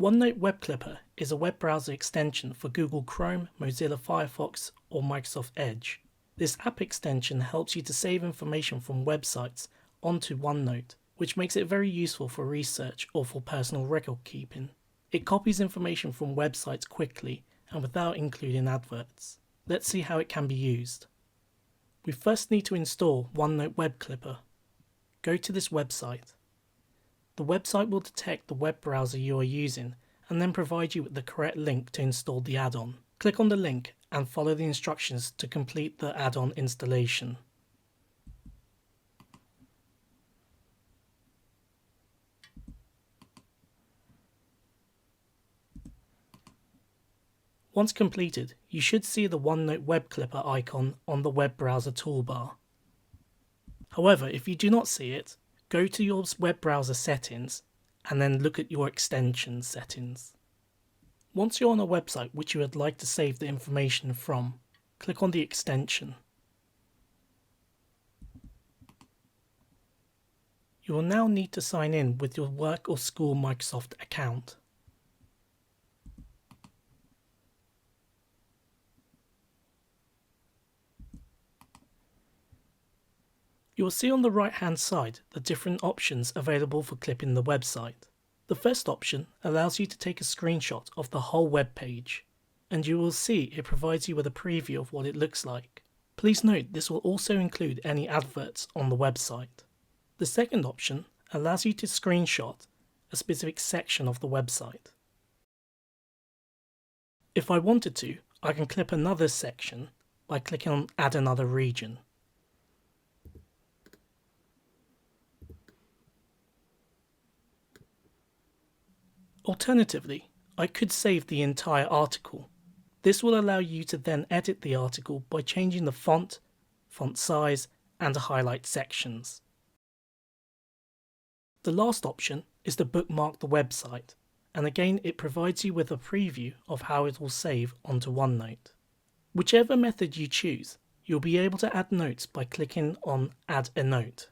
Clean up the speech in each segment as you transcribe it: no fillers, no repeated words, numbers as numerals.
OneNote Web Clipper is a web browser extension for Google Chrome, Mozilla Firefox, or Microsoft Edge. This app extension helps you to save information from websites onto OneNote, which makes it very useful for research or for personal record keeping. It copies information from websites quickly and without including adverts. Let's see how it can be used. We first need to install OneNote Web Clipper. Go to this website. The website will detect the web browser you are using and then provide you with the correct link to install the add-on. Click on the link and follow the instructions to complete the add-on installation. Once completed, you should see the OneNote Web Clipper icon on the web browser toolbar. However, if you do not see it, go to your web browser settings and then look at your extension settings. Once you're on a website which you would like to save the information from, click on the extension. You will now need to sign in with your work or school Microsoft account. You will see on the right hand side the different options available for clipping the website. The first option allows you to take a screenshot of the whole web page, and you will see it provides you with a preview of what it looks like. Please note this will also include any adverts on the website. The second option allows you to screenshot a specific section of the website. If I wanted to, I can clip another section by clicking on Add Another Region. Alternatively, I could save the entire article. This will allow you to then edit the article by changing the font size, and highlight sections. The last option is to bookmark the website, and again it provides you with a preview of how it will save onto OneNote. Whichever method you choose, you'll be able to add notes by clicking on Add a Note.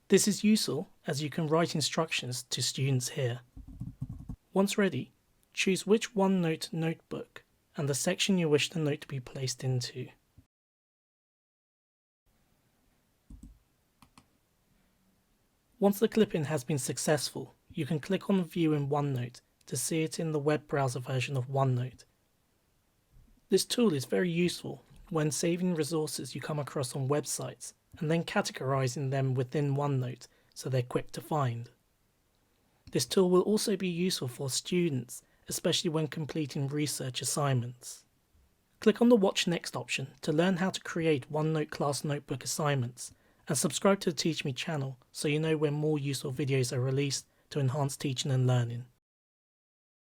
This is useful as you can write instructions to students here. Once ready, choose which OneNote notebook and the section you wish the note to be placed into. Once the clipping has been successful, you can click on View in OneNote to see it in the web browser version of OneNote. This tool is very useful when saving resources you come across on websites and then categorizing them within OneNote so they're quick to find. This tool will also be useful for students, especially when completing research assignments. Click on the Watch Next option to learn how to create OneNote class notebook assignments, and subscribe to the TeachMe channel so you know when more useful videos are released to enhance teaching and learning.